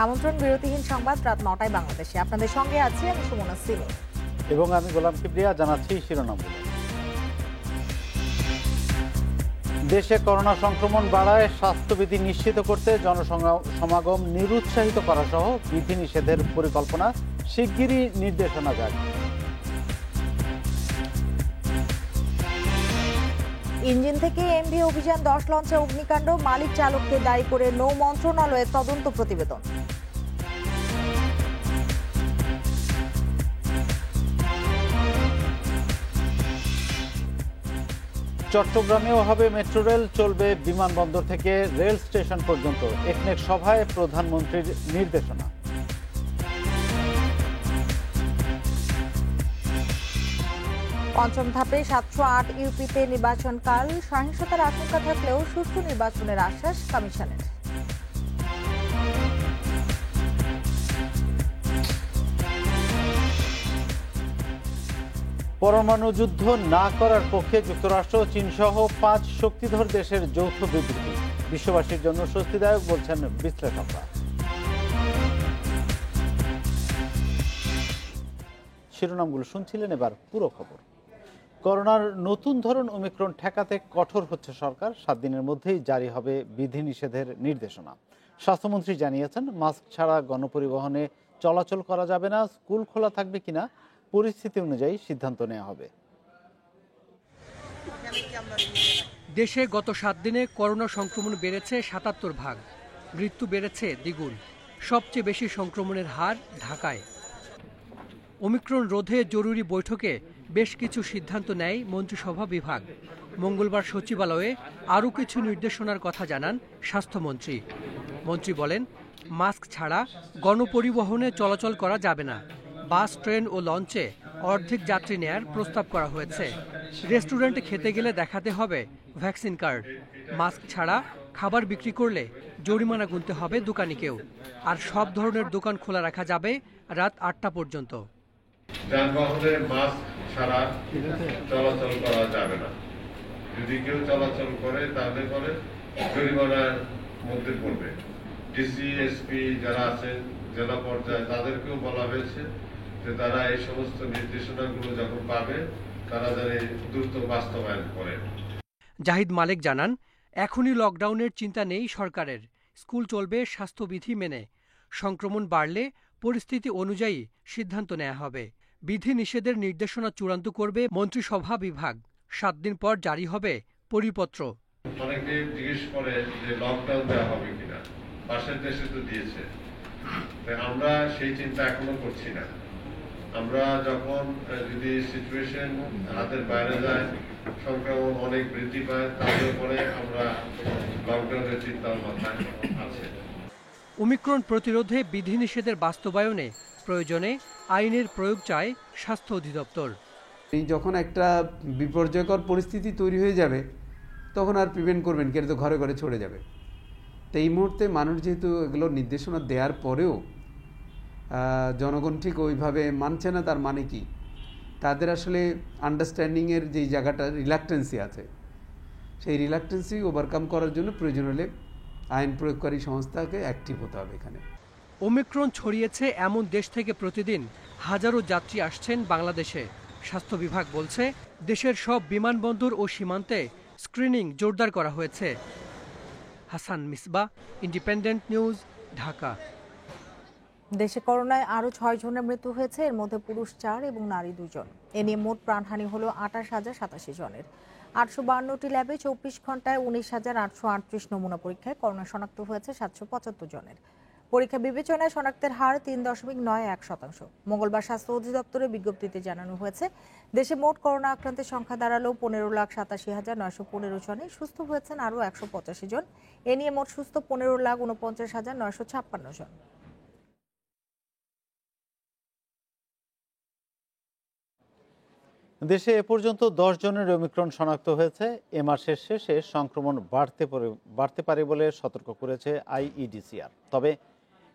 আমন্ত্রণ বিরতিহীন সংবাদ রাত ৯টায় বাংলাদেশে। আপনাদের সঙ্গে আছি আমি সুমনা সিনি এবং আমি গোলাম কিবরিয়া। জানাচ্ছি শিরোনামগুলো। দেশে করোনা সংক্রমণ বাড়ায় স্বাস্থ্যবিধি নিশ্চিত করতে জনসমাগম নিরুৎসাহিত করা সহ বিধিনিষেধের পরিকল্পনা, শিগগিরই নির্দেশনা জারি। ইঞ্জিন থেকে এমভি অভিযান 10 লঞ্চে অগ্নিকাণ্ড, মালিক চালককে দায়ী করে নৌ মন্ত্রণালয়ের তদন্ত প্রতিবেদন। চট্টগ্রামেও হবে মেট্রো রেল, চলবে বিমানবন্দর থেকে রেল স্টেশন পর্যন্ত। একনেক সভায় প্রধানমন্ত্রীর নির্দেশনা। পঞ্চম ধাপে 708 ইউপিতে নির্বাচনকাল, সহিংসতার আশঙ্কা থাকলেও সুষ্ঠু নির্বাচনের আশ্বাস কমিশনের। পরমাণু যুদ্ধ না করার পক্ষে যুক্তরাষ্ট্র, চীন সহ 5 শক্তিধর দেশের যৌথ বিবৃতি বিশ্ববাসীর জন্য স্বস্তিদায়ক বলছেন বিশ্লেষকরা। শিরোনামগুলো শুনছিলেন, এবার পুরো খবর। করোনার নতুন ধরন ওমিক্রন ঠেকাতে কঠোর হচ্ছে সরকার। 7 দিনের মধ্যেই জারি হবে বিধিনিষেধের নির্দেশনা। স্বাস্থ্যমন্ত্রী জানিয়েছেন, মাস্ক ছাড়া গণপরিবহনে চলাচল করা যাবে না। স্কুল খোলা থাকবে কিনা পরিস্থিতি অনুযায়ী সিদ্ধান্ত নেওয়া হবে। দেশে গত 7 দিনে করোনা সংক্রমণ বেড়েছে 77 ভাগ, মৃত্যু বেড়েছে দ্বিগুণ। সবচেয়ে বেশি সংক্রমণের হার ঢাকায়। ওমিক্রন রোধে জরুরি বৈঠকে বেশ কিছু সিদ্ধান্ত নেয় মন্ত্রিসভা বিভাগ। মঙ্গলবার সচিবালয়ে আরও কিছু নির্দেশনার কথা জানান স্বাস্থ্যমন্ত্রী। মন্ত্রী বলেন, মাস্ক ছাড়া গণপরিবহনে চলাচল করা যাবে না। বাস, ট্রেন ও লঞ্চে অর্ধেক যাত্রী নেয়ার প্রস্তাব করা হয়েছে। রেস্টুরেন্টে খেতে গেলে দেখাতে হবে ভ্যাকসিন কার্ড। মাস্ক ছাড়া খাবার বিক্রি করলে জরিমানা গুনতে হবে দোকানিকেও। আর সব ধরনের দোকান খোলা রাখা যাবে রাত 8টা পর্যন্ত। যানবাহনে মাস্ক ছাড়া চলাচল করা যাবে না। যদি কেউ চলাচল করে তাহলে পরে জরিমানার মধ্যে পড়বে। ডিসি, এসপি যারা আছেন জেলা পর্যায়ে তাদেরকেও বলা হয়েছে যে তারা এই সমস্ত নির্দেশনাগুলো যখন পাবে তারা যেন দ্রুত বাস্তবায়ন করে। জাহিদ মালেক জানান, এখনই লকডাউনের চিন্তা নেই সরকারের। স্কুল চলবে স্বাস্থ্যবিধি মেনে। সংক্রমণ বাড়লে পরিস্থিতি অনুযায়ী সিদ্ধান্ত নেওয়া হবে। বিধি নিষেধের নির্দেশনা চূড়ান্ত করবে মন্ত্রিসভা বিভাগ। 7 দিন পর জারি হবে পরিপত্র। অনেকে জিজ্ঞেস করে যে লকডাউন দেওয়া হবে কিনা, পাশের দেশে তো দিয়েছে। আমরা সেই চিন্তা এখনো করছি না। আমরা যখন যদি সিচুয়েশন হাতের বাইরে যায়, সংক্রমণ অনেক বৃদ্ধি পায়, তাহলে পরে আমরা লকডাউনের চিন্তা মাথায় আছে। ওমিক্রন প্রতিরোধে বিধিনিষেধের বাস্তবায়নে প্রয়োজনে আইনের প্রয়োগ চায় স্বাস্থ্য অধিদপ্তর। এই যখন একটা বিপর্যয়কর পরিস্থিতি তৈরি হয়ে যাবে তখন আর প্রিভেন্ট করবেন কি, তো ঘরে ঘরে ছড়ে যাবে। তো এই মুহূর্তে মানুষ যেহেতু এগুলো নির্দেশনা দেওয়ার পরেও জনগণ ঠিক ওইভাবে মানছে না, তার মানে কি তাদের আসলে আন্ডারস্ট্যান্ডিংয়ের যেই জায়গাটা রিলাক্টেন্সি আছে, সেই রিলাক্টেন্সি ওভারকাম করার জন্য প্রয়োজন হলে আইন প্রয়োগকারী সংস্থাকে অ্যাক্টিভ হতে হবে এখানে। ওমিক্রন ছড়িয়েছে এমন দেশ থেকে প্রতিদিন হাজারো যাত্রী আসছেন বাংলাদেশে। স্বাস্থ্য বিভাগ বলছে, দেশের সব বিমানবন্দর ও সীমান্তে স্ক্রিনিং জোরদার করা হয়েছে। Hasan Misba, independent news, Dhaka. দেশে করোনায় আরও 6 জনের মৃত্যু হয়েছে, এর মধ্যে পুরুষ 4 এবং নারী 2 জন। এ নিয়ে মোট প্রাণহানি হল 28,087 জনের। 852টি ল্যাবে 24 ঘন্টায় 19,838 নমুনা পরীক্ষায় করোনা শনাক্ত হয়েছে 775 জনের। পরীক্ষা বিবেচনায় শনাক্তের হার 3.91%। মঙ্গলবার স্বাস্থ্য অধিদপ্তরের বিজ্ঞপ্তিতে জানানো হয়েছে, দেশে মোট করোনা আক্রান্তের সংখ্যা দাঁড়ালো 15,87,915 জনে। সুস্থ হয়েছেন আরও 185 জন। এ নিয়ে মোট সুস্থ 15,49,956 জন। দেশে এ পর্যন্ত 10 জনের ওমিক্রন শনাক্ত হয়েছে। এ মাসের শেষে সংক্রমণ বাড়তে পারে বলে সতর্ক করেছে আইইডিসিআর। তবে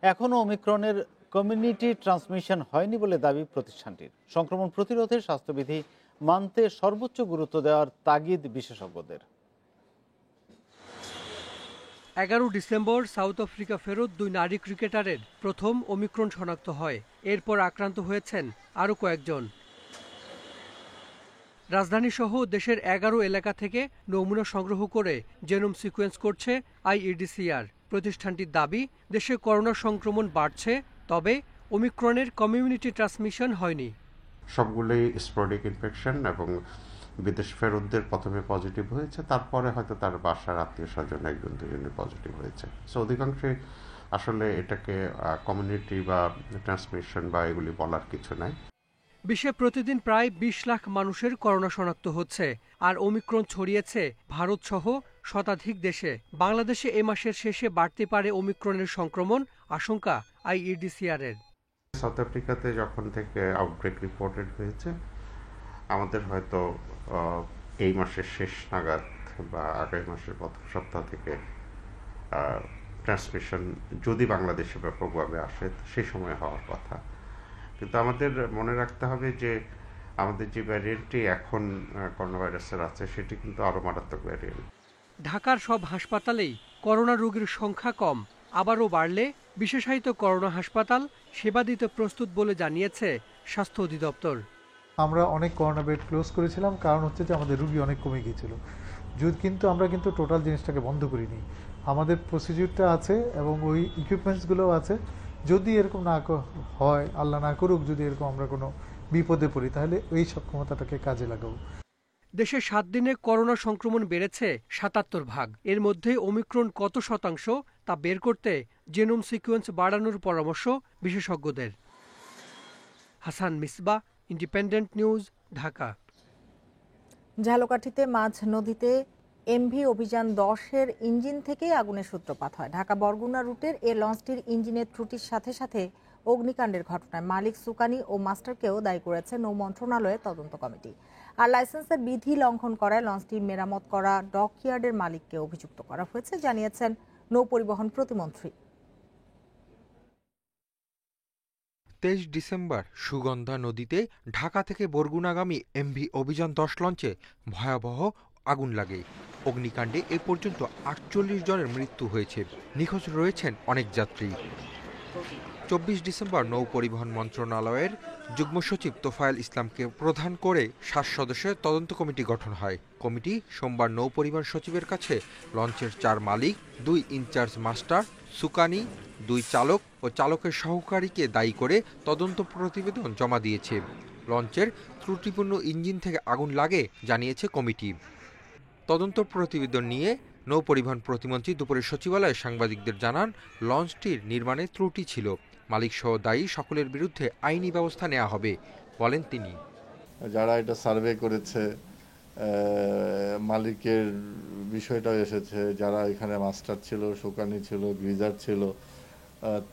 এখনও ওমিক্রনের কমিউনিটি ট্রান্সমিশন হয়নি বলে দাবি প্রতিষ্ঠানটির। সংক্রমণ প্রতিরোধে স্বাস্থ্যবিধি মানতে সর্বোচ্চ গুরুত্ব দেওয়ার তাগিদ বিশেষজ্ঞদের। 11 ডিসেম্বর সাউথ আফ্রিকা ফেরত 2 নারী ক্রিকেটারের প্রথম ওমিক্রন শনাক্ত হয়। এরপর আক্রান্ত হয়েছেন আরও কয়েকজন। রাজধানীসহ দেশের 11 এলাকা থেকে নমুনা সংগ্রহ করে জেনোম সিকোয়েন্স করছে আইইডিসিআর। প্রতিষ্ঠানটির দাবি, দেশে করোনা সংক্রমণ বাড়ছে, তবে ওমিক্রনের কমিউনিটি ট্রান্সমিশন হয়নি। সবগুলোই স্পোরেডিক ইনফেকশন এবং বিদেশ ফেরতদের প্রথমে পজিটিভ হয়েছে, তারপরে হয়তো তার বাসার আত্মীয় স্বজন একজন দুজনে পজিটিভ হয়েছে। সো অধিকাংশে আসলে এটাকে কমিউনিটি বা ট্রান্সমিশন বা এগুলি বলার কিছু নাই। বিশ্বে প্রতিদিন প্রায় 20 লাখ মানুষের করোনা শনাক্ত হচ্ছে, আর ওমিক্রন ছড়িয়েছে ভারতসহ শতাধিক দেশে। বাংলাদেশে এ মাসের শেষে বাড়তে পারে ওমিক্রনের সংক্রমণ, আশঙ্কা আইইডিসিআর-এর। সাউথ আফ্রিকাতে যখন থেকে আউটব্রেক রিপোর্টেড হয়েছে, আমাদের হয়তো এই মাসের শেষ নাগাদ বা আগামী মাসের প্রথম সপ্তাহ থেকে ট্রান্সমিশন যদি বাংলাদেশে ব্যাপকভাবে আসে সেই সময় হওয়ার কথা। কিন্তু আমাদের মনে রাখতে হবে যে আমাদের যে ভ্যারিয়েন্টটি এখন করোনা ভাইরাসের আছে সেটি কিন্তু আরও মারাত্মক ভ্যারিয়েন্ট। ঢাকার সব হাসপাতালেই করোনা রোগীর সংখ্যা কম, আবারও বাড়লে বিশেষায়িত করোনা হাসপাতাল সেবা দিতে প্রস্তুত বলে জানিয়েছে স্বাস্থ্য অধিদপ্তর। আমরা অনেক করোনা বেড ক্লোজ করেছিলাম, কারণ হচ্ছে যে আমাদের রুগী অনেক কমে গিয়েছিল। কিন্তু আমরা টোটাল জিনিসটাকে বন্ধ করিনি। আমাদের প্রসিডিউরটা আছে এবং ওই ইকুইপমেন্টসগুলোও আছে। যদি এরকম না হয়, আল্লাহ না করুক, যদি এরকম আমরা কোনো বিপদে পড়ি, তাহলে এই সক্ষমতাটাকে কাজে লাগাবো। দেশে 7 দিনে করোনা সংক্রমণ বেড়েছে 77 ভাগ। এর মধ্যে ওমিক্রন কত শতাংশ তা বের করতে জেনোম সিকোয়েন্স বাড়ানোর পরামর্শ বিশেষজ্ঞদের। Hasan Misbah, independent news, Dhaka. ঝালকাঠিতে মাঝ নদীতে এমভি অভিযান 10-এর ইঞ্জিন থেকেই আগুনের সূত্রপাত হয়। ঢাকা বরগুনা রুটের এ লঞ্চটির ইঞ্জিনের ত্রুটির সাথে সাথে অগ্নিকাণ্ডের ঘটনায় মালিক সুকানি ও মাস্টারকেও দায়ী করেছে নৌ মন্ত্রণালয়ের তদন্ত কমিটি। আর লাইসেন্সের বিধি লঙ্ঘন করায় লঞ্চটি মেরামত করা ডকইয়ার্ডের মালিককে অভিযুক্ত করা হয়েছে, জানিয়েছেন নৌ পরিবহন প্রতিমন্ত্রী। 23 ডিসেম্বর সুগন্ধা নদীতে ঢাকা থেকে বরগুনাগামী এমভি অভিযান 10 লঞ্চে ভয়াবহ আগুন লাগে। অগ্নিকাণ্ডে এ পর্যন্ত 48 জনের মৃত্যু হয়েছে, নিখোঁজ রয়েছেন অনেক যাত্রী। 24 ডিসেম্বর নৌ পরিবহন মন্ত্রণালয়ের যুগ্ম সচিব তোফায়েল ইসলামকে প্রধান করে 7 সদস্যের তদন্ত কমিটি গঠন হয়। কমিটি সোমবার নৌ পরিবহন সচিবের কাছে লঞ্চের 4 মালিক, 2 ইনচার্জ মাস্টার, সুকানি, 2 চালক ও চালকের সহকারীকে দায়ী করে তদন্ত প্রতিবেদন জমা দিয়েছে। লঞ্চের ত্রুটিপূর্ণ ইঞ্জিন থেকে আগুন লাগে, জানিয়েছে কমিটি। তদন্ত প্রতিবেদন নিয়ে নৌ পরিবহন প্রতিমন্ত্রী দুপুরে সচিবালয়ে সাংবাদিকদের জানান, লঞ্চটির নির্মাণে ত্রুটি ছিল। মালিকসহ দায়ী সকলের বিরুদ্ধে আইনি ব্যবস্থা নেওয়া হবে, বলেন তিনি। যারা এটা সার্ভে করেছে, মালিকের বিষয়টাও এসেছে, যারা এখানে মাস্টার ছিল, সুকানি ছিল, গ্রিজার ছিল,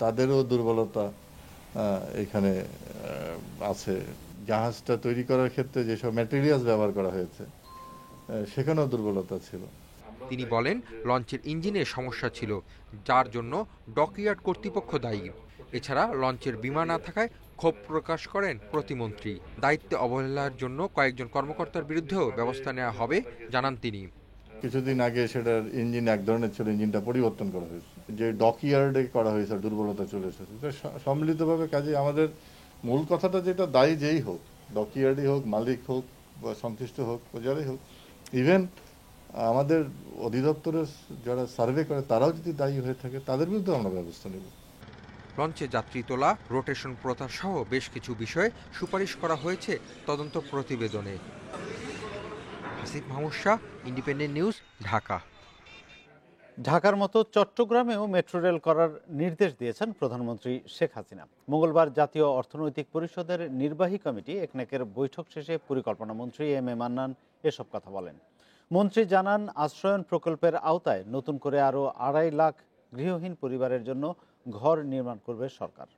তাদেরও দুর্বলতা এখানে আছে। জাহাজটা তৈরি করার ক্ষেত্রে যেসব ম্যাটেরিয়ালস ব্যবহার করা হয়েছে সেখানেও দুর্বলতা ছিল। তিনি বলেন, লঞ্চের ইঞ্জিনে সমস্যা ছিল, যার জন্য ডকইয়ার্ড কর্তৃপক্ষ দায়ী। এছাড়া লঞ্চের বীমা না থাকায় ক্ষোভ প্রকাশ করেন প্রতিমন্ত্রী। দায়িত্বে অবহেলার জন্য কয়েকজন কর্মকর্তার বিরুদ্ধেও ব্যবস্থা নেওয়া হবে, জানান তিনি। কিছুদিন আগে সেটার ইঞ্জিন এক ধরনের ছিল, ইঞ্জিনটা পরিবর্তন করা হয়েছে। যে ডকইয়ার্ডে করা হয়েছে, দুর্বলতা চলে এসেছে। সম্মিলিতভাবে কাজে আমাদের মূল কথাটা যেটা, দায়ী যেই হোক, ডকইয়ার্ডই হোক, মালিক হোক বা সংশ্লিষ্ট হোক, যারাই হোক, ইভেন আমাদের অধিদপ্তরের যারা সার্ভে করে তারাও যদি দায়ী হয়ে থাকে, তাদের বিরুদ্ধে আমরা ব্যবস্থা নেব। লঞ্চে যাত্রী তোলা, রোটেশন প্রথা সহ বেশ কিছু বিষয়ে সুপারিশ করা হয়েছে তদন্ত প্রতিবেদনে। Hasif Mahmud Shah, independent news, Dhaka. ঢাকার মতো চট্টগ্রামেও মেট্রো রেল করার নির্দেশ দিয়েছেন প্রধানমন্ত্রী শেখ হাসিনা। মঙ্গলবার জাতীয় অর্থনৈতিক পরিষদের নির্বাহী কমিটি একনেকের বৈঠক শেষে পরিকল্পনা মন্ত্রী এম এ মান্নান এসব কথা বলেন। মন্ত্রী জানান, আশ্রয়ন প্রকল্পের আওতায় নতুন করে আরও 2.5 লাখ গৃহহীন পরিবারের জন্য ঘর নির্মাণ করবে সরকার।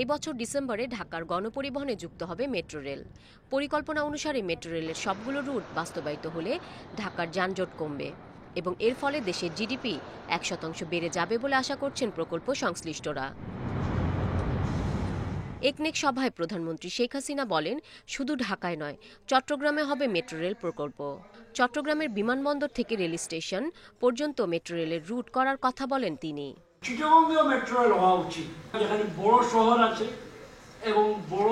এবছর ডিসেম্বরে ঢাকার গণপরিবহনে যুক্ত হবে মেট্রো রেল। পরিকল্পনা অনুসারে মেট্রো রেলের সবগুলো রুট বাস্তবায়িত হলে ঢাকার যানজট কমবে এবং এর ফলে দেশের জিডিপি 1% বেড়ে যাবে বলে আশা করছেন প্রকল্প সংশ্লিষ্টরা। একনেক সভায় প্রধানমন্ত্রী শেখ হাসিনা বলেন, শুধু ঢাকায় নয়, চট্টগ্রামে হবে মেট্রো রেল প্রকল্প। চট্টগ্রামের বিমানবন্দর থেকে রেল স্টেশন পর্যন্ত মেট্রো রেলের রুট করার কথা বলেন তিনি। চিটাগংয়েও মেট্রো রেল হওয়া উচিত, যেখানে বড় শহর আছে এবং বড়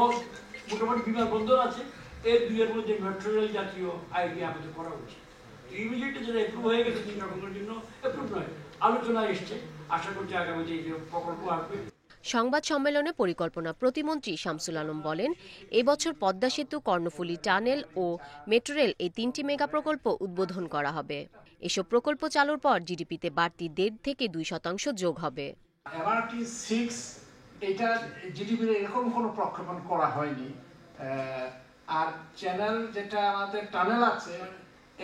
মোটামুটি বিমানবন্দর আছে, এই দুইয়ের মধ্যে মেট্রো রেল জাতীয় আইডিয়া আমাদের করা উচিত। ইমিডিয়েটলি যেটা অ্যাপ্রুভ হয়ে গেছে চিটাগংয়ের জন্য, অ্যাপ্রুভ নয়, আলোচনা এসছে, আশা করছি আগামীতে এই প্রকল্প আসবে। সংবাদ সম্মেলনে পরিকল্পনা প্রতিমন্ত্রী শামসুল আলম বলেন, এবছর পদ্মা সেতু, কর্ণফুলী টানেল ও মেট্রো রেল এই 3টি মেগা প্রকল্প উদ্বোধন করা হবে। এসব প্রকল্প চালুর পর জিডিপিতে বাড়তি 1.5 থেকে 2% যোগ হবে। MRT6 এটা জিডিপির এরকম কোনো প্রক্ষেপণ করা হয়নি। আর চ্যানেল যেটা আমাদের টানেল আছে,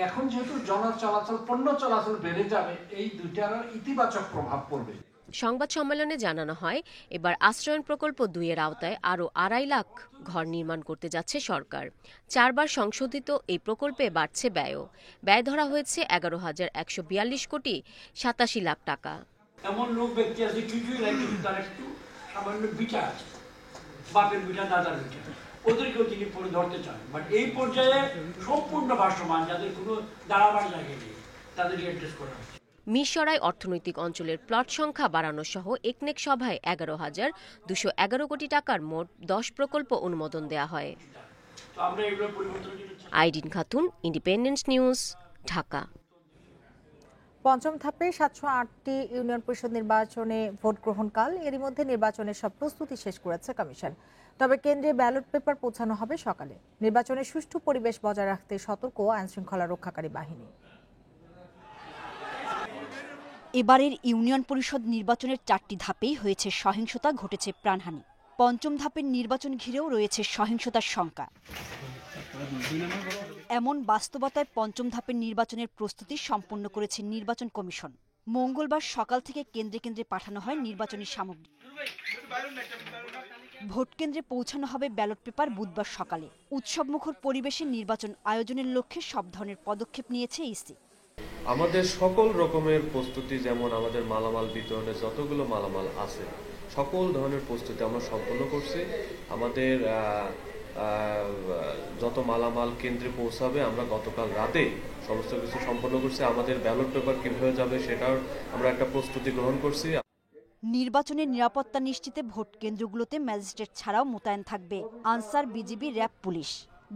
এখন যেহেতু জনচলাচল, পণ্য চলাচল বেড়ে যাবে, এই দুইটার ইতিবাচক প্রভাব পড়বে। সংবাদ সম্মেলনে জানানো হয়, এবার আশ্রয়ন প্রকল্প 2 এর আওতায় আরও 2.5 লাখ ঘর নির্মাণ করতে যাচ্ছে সরকার। 4 বার সংশোধিত এই প্রকল্পে বাড়ছে ব্যয়ও। ব্যয় ধরা হয়েছে 11,142 কোটি 87 লাখ টাকা। এমন লোক ব্যক্তি আছে কিছুই নাই, কিন্তু তার একটু সামান্য বিচার আছে, বাপের বিচার, দাদার বিচার, ওদেরকেও তিনি পরে ধরতে চান। বাট এই পর্যায়ে সম্পূর্ণ ভাসমান, যাদের কোনো দাঁড়াবার জায়গা নেই, তাদেরকে অ্যাড্রেস করা হচ্ছে। মিরসরাই অর্থনৈতিক অঞ্চলের প্লট সংখ্যা বাড়ানো সহ একনেক সভায় 11,211 কোটি টাকার মোট 10 প্রকল্প অনুমোদন দেয়া হয়। Irin Khatun, independence news, Dhaka. পঞ্চম ধাপে 708টি ইউনিয়ন পরিষদ নির্বাচনে ভোট গ্রহণকাল। এরই মধ্যে নির্বাচনের সব প্রস্তুতি শেষ করেছে কমিশন। তবে কেন্দ্রে ব্যালট পেপার পৌঁছানো হবে সকালে। নির্বাচনের সুষ্ঠু পরিবেশ বজায় রাখতে সতর্ক আইনশৃঙ্খলা রক্ষাকারী বাহিনী। এবারের ইউনিয়ন পরিষদ নির্বাচনের 4টি ধাপেই হয়েছে সহিংসতা, ঘটেছে প্রাণহানি। পঞ্চম ধাপের নির্বাচন ঘিরেও রয়েছে সহিংসতার শঙ্কা। এমন বাস্তবতায় পঞ্চম ধাপের নির্বাচনের প্রস্তুতি সম্পন্ন করেছে নির্বাচন কমিশন। মঙ্গলবার সকাল থেকে কেন্দ্রে কেন্দ্রে পাঠানো হয় নির্বাচনী সামগ্রী। ভোট কেন্দ্রে পৌঁছানো হবে ব্যালট পেপার বুধবার সকালে। উৎসবমুখর পরিবেশে নির্বাচন আয়োজনের লক্ষ্যে সব ধরনের পদক্ষেপ নিয়েছে ইসি। আমাদের সকল রকমের প্রস্তুতি, যেমন আমাদের মালামাল বিতরণের যতগুলো মালামাল আছে, সকল ধরনের প্রস্তুতি আমরা সম্পন্ন করছি। আমাদের যত মালামাল কেন্দ্রে পৌঁছাবে আমরা গতকাল রাতে সমস্ত কিছু সম্পন্ন করছি। আমাদের ব্যালট পেপার কিভাবে যাবে সেটার আমরা একটা প্রস্তুতি গ্রহণ করছি। নির্বাচনের নিরাপত্তা নিশ্চিতে ভোট কেন্দ্রগুলোতে ম্যাজিস্ট্রেট ছাড়াও মোতায়েন থাকবে আনসার, বিজিবি, র্যাব, পুলিশ।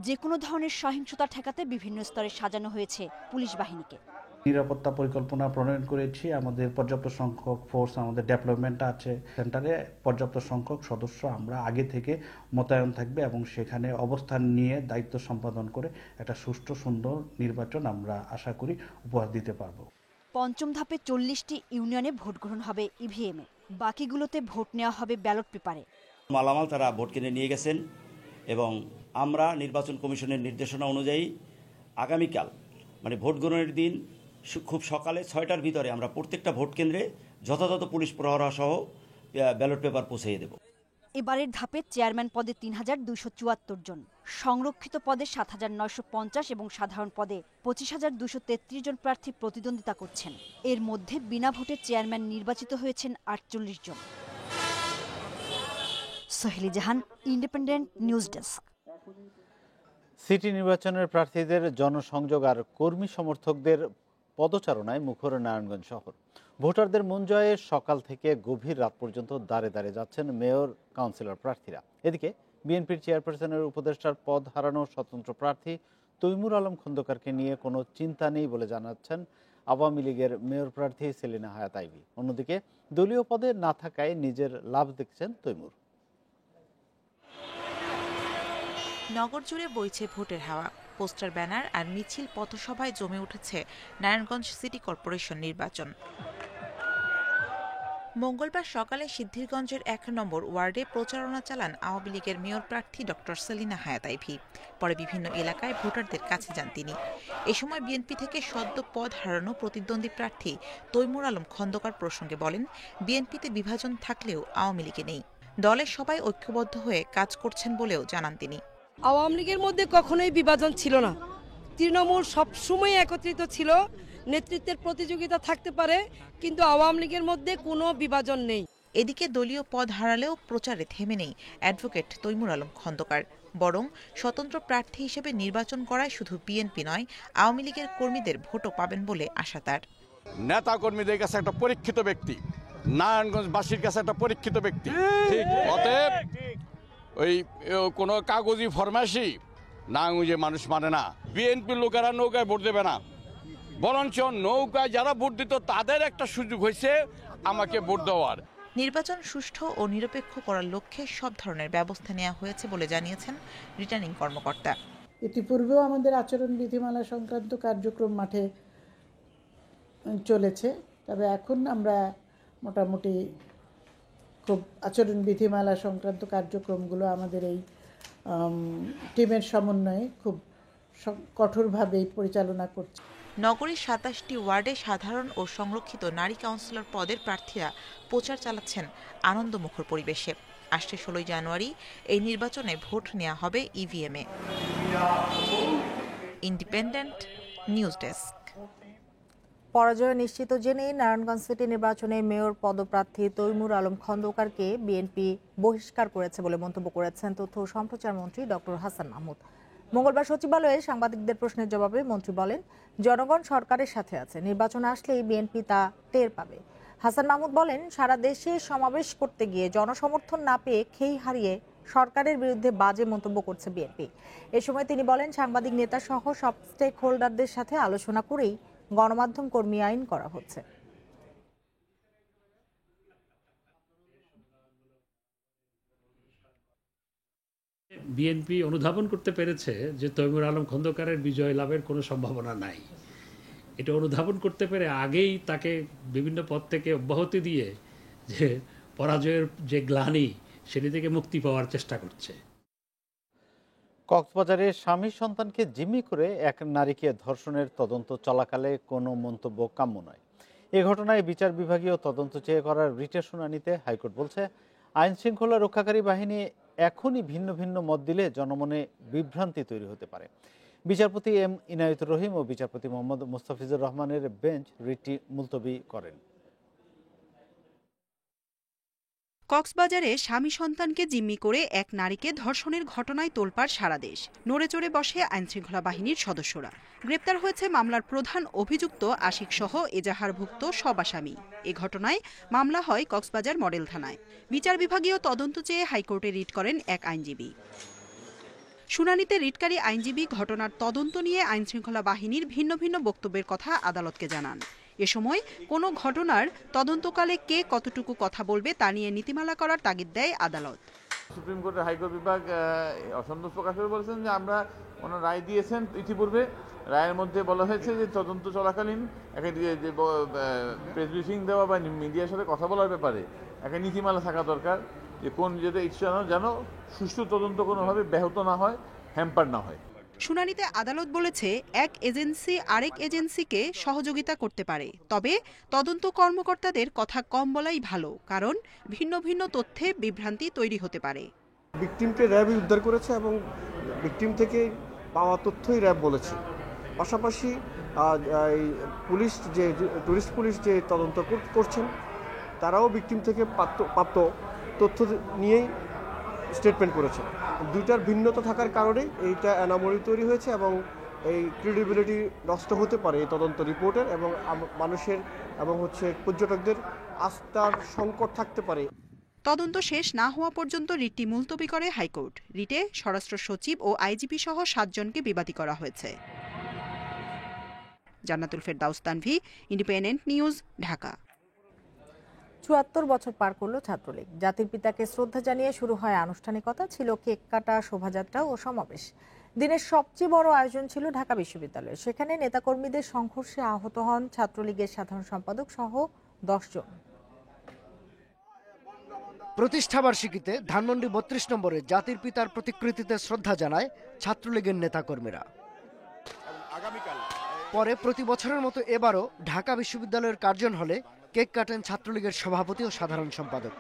যে কোনো ধরনের সহিংসতা ঠেকাতে বিভিন্ন স্তরে সাজানো হয়েছে পুলিশ বাহিনীকে। নিরাপত্তা পরিকল্পনা প্রণয়ন করেছি। আমাদের পর্যাপ্ত সংখ্যক ফোর্স, আমাদের ডেভেলপমেন্ট আছে। সেন্টারে পর্যাপ্ত সংখ্যক সদস্য আমরা আগে থেকে মোতায়েন থাকবে এবং সেখানে অবস্থান নিয়ে দায়িত্ব সম্পাদন করে একটা সুষ্ঠু সুন্দর নির্বাচন আমরা আশা করি উপহার দিতে পারবো। পঞ্চম ধাপে 40টি ইউনিয়নে ভোট গ্রহণ হবে ইভিএমে, বাকিগুলোতে ভোট নেওয়া হবে ব্যালট পেপারে। মালামাল তারা ভোট কেন্দ্রে নিয়ে গেছেন এবং আমরা নির্বাচন কমিশনের নির্দেশনা অনুযায়ী আগামীকাল মানে ভোট গ্রহণের দিন খুব সকালে 6টার ভিতরে আমরা প্রত্যেকটা ভোট কেন্দ্রে যথাযথ পুলিশ প্রহরা সহ ব্যালট পেপার পৌঁছিয়ে দেব। এবারের ধাপে চেয়ারম্যান পদে 3,274 জন, সংরক্ষিত পদে 7,950 এবং সাধারণ পদে 25,233 জন প্রার্থী প্রতিদ্বন্দ্বিতা করছেন। এর মধ্যে বিনা ভোটে চেয়ারম্যান নির্বাচিত হয়েছেন 48 জন। সোহেলি জাহান, ইন্ডিপেন্ডেন্ট নিউজ ডেস্ক। সিটি নির্বাচনের প্রার্থীদের জনসংযোগ আর কর্মী সমর্থকদের পদচারণায় মুখর নারায়ণগঞ্জ শহর। ভোটারদের মন জয়ে সকাল থেকে গভীর রাত পর্যন্ত দাঁড়ে দাঁড়িয়ে যাচ্ছেন মেয়র, কাউন্সিলর প্রার্থীরা। এদিকে বিএনপির চেয়ারপারসনের উপদেষ্টার পদ হারানো স্বতন্ত্র প্রার্থী তৈমুর আলম খন্দকারকে নিয়ে কোনো চিন্তা নেই বলে জানাচ্ছেন আওয়ামী লীগের মেয়র প্রার্থী সেলিনা হায়াত আইভী। অন্যদিকে দলীয় পদে না থাকায় নিজের লাভ দেখছেন তৈমুর। নগর জুড়ে বইছে ভোটের হাওয়া। পোস্টার, ব্যানার আর মিছিল পথসভায় জমে উঠেছে নারায়ণগঞ্জ সিটি কর্পোরেশন নির্বাচন। মঙ্গলবার সকালে সিদ্ধিরগঞ্জের 1 নম্বর ওয়ার্ডে প্রচারণা চালান আওয়ামী লীগের মেয়র প্রার্থী ডক্টর সেলিনা হায়াত আইভী। পরে বিভিন্ন এলাকায় ভোটারদের কাছে যান তিনি। এ সময় বিএনপি থেকে সদ্য পদ হারানো প্রতিদ্বন্দ্বী প্রার্থী তৈমুর আলম খন্দকার প্রসঙ্গে বলেন, বিএনপিতে বিভাজন থাকলেও আওয়ামী লীগে নেই, দলের সবাই ঐক্যবদ্ধ হয়ে কাজ করছেন বলেও জানান তিনি। আওয়ামী লীগের মধ্যে কখনোই বিভাজন ছিল না। তৃণমূল সবসময় একত্রিত ছিল। নেতৃত্বের প্রতিযোগিতা থাকতে পারে, কিন্তু আওয়ামী লীগের মধ্যে কোনো বিভাজন নেই। এদিকে দলীয় পদ হারালেও প্রচারে থেমে নেই অ্যাডভোকেট তৈমুর আলম খন্দকার। বরং স্বতন্ত্র প্রার্থী হিসেবে নির্বাচন করায় শুধু বিএনপি নয়, আওয়ামী লীগের কর্মীদের ভোটও পাবেন বলে আশা তার। নেতা কর্মীদের কাছে একটা পরীক্ষিত ব্যক্তি, নারায়ণগঞ্জবাসীর কাছে একটা পরীক্ষিত ব্যক্তি। ঠিক অতএব ওই কোনো কাগজি ফরমাইশি নারায়ণগঞ্জে মানুষ মানে না। বিএনপির লোকেরা নৌকায় ভোট দেবে না, বরঞ্চ নৌকায় যারা ভোট দিত তাদের একটা সুযোগ হয়েছে আমাকে ভোট দেওয়ার। নির্বাচন সুষ্ঠু ও নিরপেক্ষ করার লক্ষ্যে সব ধরনের ব্যবস্থা নেওয়া হয়েছে বলে জানিয়েছেন রিটার্নিং কর্মকর্তা। ইতিপূর্বেও আমাদের আচরণ বিধিমালা সংক্রান্ত কার্যক্রম মাঠে চলেছে, তবে এখন আমরা মোটামুটি খুব আচরণ বিধিমালা সংক্রান্ত কার্যক্রমগুলো আমাদের এই টিমের সমন্বয়ে খুব কঠোরভাবে পরিচালনা করছে। নগরীর ২৭টি ওয়ার্ডে সাধারণ ও সংরক্ষিত নারী কাউন্সিলর পদের প্রার্থীরা প্রচার চালাচ্ছেন আনন্দমুখর পরিবেশে। আসছে ১৬ জানুয়ারি এই নির্বাচনে ভোট নেওয়া হবে ইভিএমে। Independent news desk. পরাজয় নিশ্চিত জেনেই নারায়ণগঞ্জ সিটি নির্বাচনে মেয়র পদপ্রার্থী তৈমুর আলম খন্দকারকে বিএনপি বহিষ্কার করেছে বলে মন্তব্য করেছেন তথ্য ও সম্প্রচার মন্ত্রী ডক্টর হাসান মাহমুদ। মঙ্গলবার সচিবালয়ে সাংবাদিকদের প্রশ্নের জবাবে মন্ত্রী বলেন, জনগণ সরকারের সাথে আছে, নির্বাচন আসলেই বিএনপি তা টের পাবে। হাসান মাহমুদ বলেন, সারা দেশে সমাবেশ করতে গিয়ে জনসমর্থন না পেয়ে খেই হারিয়ে সরকারের বিরুদ্ধে বাজে মন্তব্য করছে বিএনপি। এ সময় তিনি বলেন, সাংবাদিক নেতা সহ সব স্টেক হোল্ডারদের সাথে আলোচনা করেই গণমাধ্যম কর্মী আইন করা হচ্ছে। বিএনপি অনুধাবন করতে পেরেছে যে তৈমুর আলম খন্দকারের বিজয় লাভের কোনো সম্ভাবনা নাই। এটা অনুধাবন করতে পেরে আগেই তাকে বিভিন্ন পদ থেকে অব্যাহতি দিয়ে যে পরাজয়ের যে গ্লানি সেটি থেকে মুক্তি পাওয়ার চেষ্টা করছে। কক্সবাজারে স্বামী সন্তানকে জিম্মি করে এক নারীকে ধর্ষণের তদন্ত চলাকালে কোনো মন্তব্য কাম্য নয়। এ ঘটনায় বিচার বিভাগীয় তদন্ত চেয়ে করার রিটের শুনানিতে হাইকোর্ট বলছে, আইন শৃঙ্খলা রক্ষাকারী বাহিনী এখনই ভিন্ন ভিন্ন মত দিলে জনমনে বিভ্রান্তি তৈরি হতে পারে। বিচারপতি এম ইনায়েতুর রহিম ও বিচারপতি মোহাম্মদ মুস্তাফিজুর রহমানের বেঞ্চ রিটটি মুলতবি করেন। কক্সবাজারে স্বামী সন্তানকে জিম্মি করে এক নারীকে ধর্ষণের ঘটনায় তোলপাড় সারা দেশ। নড়েচড়ে বসে আইনশৃঙ্খলা বাহিনীর সদস্যরা। গ্রেপ্তার হয়েছে মামলার প্রধান অভিযুক্ত আশিক সহ এজাহারভুক্ত সব আসামি। এ ঘটনায় মামলা হয় কক্সবাজার মডেল থানায়। বিচার বিভাগীয় তদন্ত চেয়ে হাইকোর্টে রিট করেন এক আইনজীবী। শুনানিতে রিটকারী আইনজীবী ঘটনার তদন্ত নিয়ে আইনশৃঙ্খলা বাহিনীর ভিন্ন ভিন্ন বক্তব্যের কথা আদালতকে জানান। এ সময় কোনো ঘটনার তদন্তকালে কে কতটুকু কথা বলবে তা নিয়ে নীতিমালা করার তাগিদ দেয় আদালত। সুপ্রিম কোর্টের হাইকোর্ট বিভাগ অসন্তোষ প্রকাশ করে বলেছেন যে আমরা ওনার রায় দিয়েছেন, ইতিপূর্বে রায়ের মধ্যে বলা হয়েছে যে তদন্ত চলাকালীন যে প্রেস ব্রিফিং দেওয়া বা মিডিয়ার সাথে কথা বলার ব্যাপারে একটা নীতিমালা থাকা দরকার, যে কোন যেটা ইচ্ছা যেন সুষ্ঠু তদন্ত কোনোভাবে ব্যাহত না হয়, হ্যাম্পার না হয়। শুনানিতে আদালত বলেছে, এক এজেন্সি আরেক এজেন্সিকে সহযোগিতা করতে পারে, তবে তদন্ত কর্মকর্তাদের কথা কম বলাই ভালো, কারণ ভিন্ন ভিন্ন তথ্যে বিভ্রান্তি তৈরি হতে পারে। ভিকটিমকে র্যাবই উদ্ধার করেছে এবং ভিকটিম থেকে পাওয়া তথ্যই র্যাব বলেছে। পাশাপাশি পুলিশ যে টুরিস্ট পুলিশ যে তদন্ত করছেন তারাও ভিকটিম থেকে প্রাপ্ত তথ্য নিয়েই স্টেটমেন্ট করেছে। দুইটার ভিন্নতা থাকার কারণে এইটা অ্যানোমালি তৈরি হয়েছে এবং এই ক্রেডিবিলিটি নষ্ট হতে পারে এই তদন্ত রিপোর্টের, এবং মানুষের এবং পর্যটকদের আস্থার সংকট থাকতে পারে। তদন্ত শেষ না হওয়া পর্যন্ত রিটটি মুলতবি করে হাইকোর্ট। রিটে স্বরাষ্ট্র সচিব ও আইজিপি সহ 7 জনকে বিবাদী করা হয়েছে। জান্নাতুল ফেরদাউস তানভি, ইন্ডিপেন্ডেন্ট নিউজ, ঢাকা। ৭৪ বছর পার করল ছাত্রলীগ। জাতির পিতাকে শ্রদ্ধা জানিয়ে শুরু হয় আনুষ্ঠানিকতা, ছিল কেক কাটা, শোভাযাত্রা ও সমাবেশ। দিনের সবচেয়ে বড় আয়োজন ছিল ঢাকা বিশ্ববিদ্যালয়ে। সেখানে নেতাকর্মীদের সংঘর্ষে আহত হন ছাত্রলীগের সাধারণ সম্পাদক সহ 10 জন। প্রতিষ্ঠাবার্ষিকীতে ধানমন্ডি ৩২ নম্বরে জাতির পিতার প্রতিকৃতিতে শ্রদ্ধা জানায় ছাত্রলীগের নেতাকর্মীরা। পরে প্রতি বছরের মতো এবারও ঢাকা বিশ্ববিদ্যালয়ের কার্জন হলে কেক কাটেন ছাত্রলীগের সভাপতি ও সাধারণ সম্পাদক।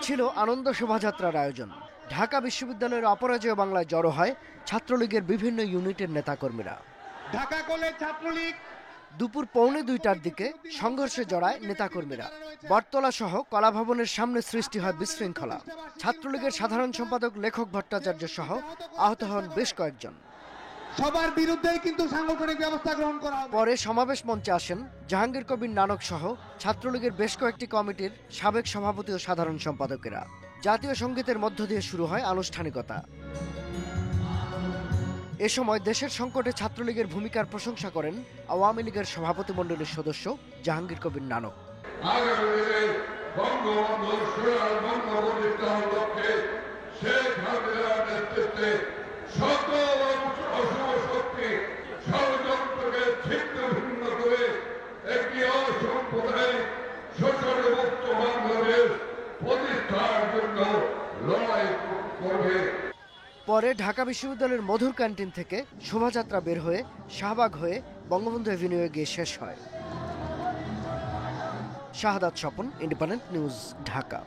ছিল আনন্দ শোভাযাত্রার আয়োজন। ঢাকা বিশ্ববিদ্যালয়ের অপরাজেয় বাংলায় জড়ো হয় ছাত্রলীগের বিভিন্ন ইউনিটের নেতাকর্মীরা। ঢাকা কলেজ ছাত্রলীগ দুপুর 1:45টার দিকে সংঘর্ষে জড়ায় নেতাকর্মীরা। বটতলা সহ কলাভবনের সামনে সৃষ্টি হয় বিশৃঙ্খলা। ছাত্রলীগের সাধারণ সম্পাদক লেখক ভট্টাচার্য সহ আহত হন বেশ কয়েকজন। সবার বিরুদ্ধেই কিন্তু সাংগঠনিক ব্যবস্থা গ্রহণ করা হবে। পরে সমাবেশ মঞ্চে আসেন জাহাঙ্গীর কবির নানক সহ ছাত্রলীগের বেশ কয়েকটি কমিটির সাবেক সভাপতি ও সাধারণ সম্পাদকেরা। জাতীয় সংগীতের মধ্য দিয়ে শুরু হয় আনুষ্ঠানিকতা। এ সময় দেশের সংকটে ছাত্রলীগের ভূমিকার প্রশংসা করেন আওয়ামী লীগের সভাপতিমণ্ডলীর সদস্য জাহাঙ্গীর কবির নানক। পরে ঢাকা বিশ্ববিদ্যালয়ের মধুর ক্যান্টিন থেকে শোভাযাত্রা বের হয়ে শাহবাগ হয়ে বঙ্গবন্ধু এভিনিউয়ে গিয়ে শেষ হয়। শাহাদাত স্বপন, ইন্ডিপেন্ডেন্ট নিউজ, ঢাকা।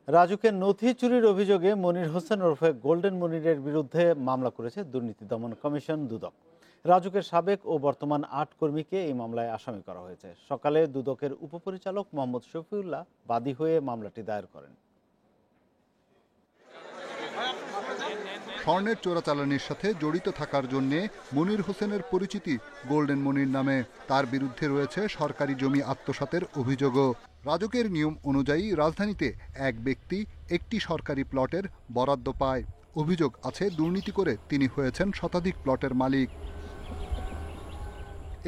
রাজুকের নথি চুরির অভিযোগে মনির হোসেন ওরফে গোল্ডেন মনিরের বিরুদ্ধে মামলা করেছে দুর্নীতি দমন কমিশন দুদক। রাজুকের সাবেক ও বর্তমান 8 কর্মীকে এই মামলায় আসামি করা হয়েছে। সকালে দুদকের উপপরিচালক মোহাম্মদ শফিউল্লাহ বাদী হয়ে মামলাটি দায়ের করেন। স্বর্ণের চোরাচালানির সাথে জড়িত থাকার জন্য মনির হোসেনের পরিচিতি গোল্ডেন মনির নামে। তার বিরুদ্ধে রয়েছে সরকারি জমি আত্মসাতের অভিযোগও। রাজুকের নিয়ম অনুযায়ী রাজধানীতে এক ব্যক্তি একটি সরকারি প্লটের বরাদ্দ পায়। অভিযোগ আছে দুর্নীতি করে তিনি হয়েছেন শতাধিক প্লটের মালিক।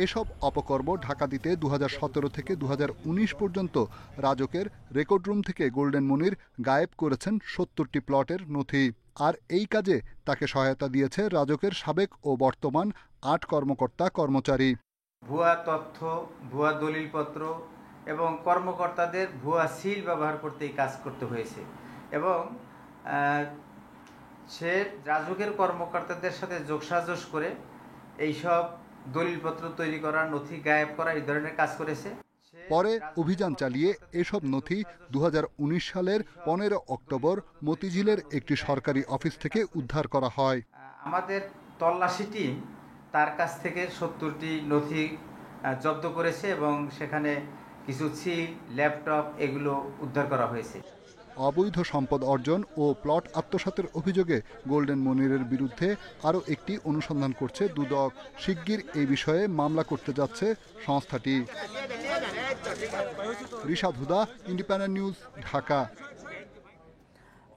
এসব অপকর্ম ঢাকা দিতে 2017 থেকে 2019 পর্যন্ত রাজুকের রেকর্ড রুম থেকে গোল্ডেন মনির গায়েব করেছেন 70টি প্লটের নথি। আর এই কাজে তাকে সহায়তা দিয়েছে রাজুকের সাবেক ও বর্তমান 8 কর্মকর্তা কর্মচারী। ভুয়া তথ্য, ভুয়া দলিলপত্র এবং কর্মকর্তাদের ভুয়া সিল ব্যবহার করতে এই কাজ করতে হয়েছে এবং সে রাজুকের কর্মকর্তাদের সাথে যোগসাজশ করে এইসব দলিলপত্র তৈরি করা, নথি গায়েব করা, এই ধরনের কাজ করেছে। পরে অভিযান চালিয়ে এসব নথি 2019 সালের 15 অক্টোবর মতিঝিলের একটি সরকারি অফিস থেকে উদ্ধার করা হয়। আমাদের তল্লাশি টিম তার কাছ থেকে 70টি নথি জব্দ করেছে এবং সেখানে কিছু সিল, ল্যাপটপ এগুলো উদ্ধার করা হয়েছে। অবৈধ সম্পদ অর্জন ও প্লট আত্মসাতের অভিযোগে গোল্ডেন মনিরের বিরুদ্ধে আরও একটি অনুসন্ধান করছে দুদক। শিগগির এই বিষয়ে মামলা করতে যাচ্ছে সংস্থাটি। রিশাদ হুদা, ইন্ডিপেন্ডেন্ট নিউজ, ঢাকা।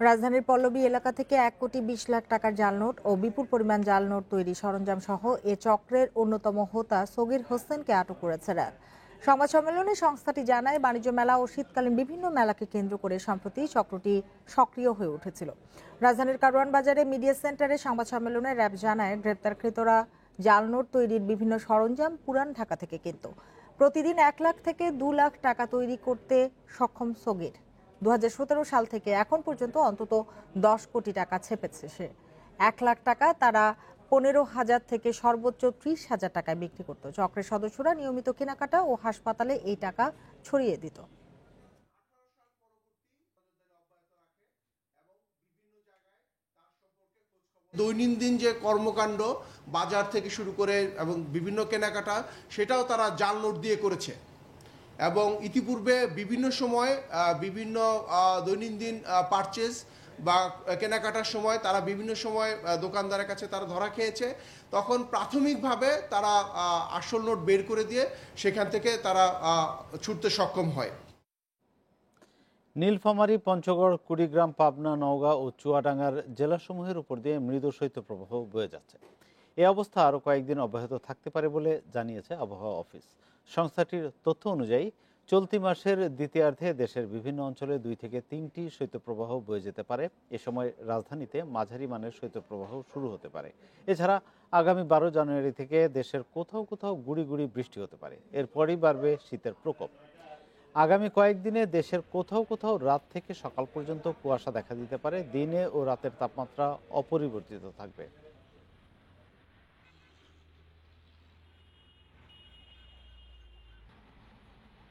রাজধানীর পল্লবী এলাকা থেকে 1 কোটি 20 লাখ টাকার জাল নোট ও বিপুল পরিমাণ জাল নোট তৈরি সরঞ্জাম সহ এ চক্রের অন্যতম হোতা সগীর হোসেনকে আটক করেছে র্যাব। সংবাদ সম্মেলনে সংস্থাটি জানায়, বাণিজ্য মেলা ও শীতকালীন বিভিন্ন মেলাকে কেন্দ্র করে সম্প্রতি চক্রটি সক্রিয় হয়ে উঠেছিল। রাজধানীর কারওয়ান বাজারে মিডিয়া সেন্টারে সংবাদ সম্মেলনে র্যাব জানায়, গ্রেপ্তারকৃতরা জাল নোট তৈরির বিভিন্ন সরঞ্জাম পুরান ঢাকা থেকে কিনত। প্রতিদিন 1 লাখ থেকে 2 লাখ টাকা তৈরি করতে সক্ষম সগীর। 2017 সাল থেকে এখন পর্যন্ত অন্তত 10 কোটি টাকা ছেপেছে সে। 1 লাখ টাকা তারা 15,000 থেকে সর্বোচ্চ 30,000 টাকায় বিক্রি করত। চক্রের সদস্যরা নিয়মিত কেনাকাটা ও হাসপাতালে এই টাকা ছড়িয়ে দিত। দৈনন্দিন যে কর্মকাণ্ড, বাজার থেকে শুরু করে এবং বিভিন্ন কেনাকাটা, সেটাও তারা জাল নোট দিয়ে করেছে এবং ইতিপূর্বে বিভিন্ন সময় বিভিন্ন দৈনন্দিন পারচেজ বা কেনাকাটার সময় তারা বিভিন্ন সময় দোকানদারের কাছে তারা ধরা খেয়েছে। তখন প্রাথমিকভাবে তারা আসল নোট বের করে দিয়ে সেখান থেকে তারা ছুটতে সক্ষম হয়। নীলফামারী, পঞ্চগড়, কুড়িগ্রাম, পাবনা, নওগাঁ ও চুয়াডাঙ্গার জেলাসমূহের উপর দিয়ে মৃদু শৈত্যপ্রবাহ বয়ে যাচ্ছে। এই অবস্থা আরও কয়েকদিন অব্যাহত থাকতে পারে বলে জানিয়েছে আবহাওয়া অফিস। সংস্থাটির তথ্য অনুযায়ী চলতি মাসের দ্বিতীয়ার্ধে দেশের বিভিন্ন অঞ্চলে 2 থেকে 3টি শৈত্যপ্রবাহ বয়ে যেতে পারে। এ সময় রাজধানীতে মাঝারি মানের শৈত্যপ্রবাহ শুরু হতে পারে। এছাড়া আগামী 12 জানুয়ারি থেকে দেশের কোথাও কোথাও গুঁড়ি গুঁড়ি বৃষ্টি হতে পারে। এরপরই বাড়বে শীতের প্রকোপ। আগামী কয়েকদিনে দেশের কোথাও কোথাও রাত থেকে সকাল পর্যন্ত কুয়াশা দেখা দিতে পারে। দিনে ও রাতের তাপমাত্রা অপরিবর্তিত থাকবে।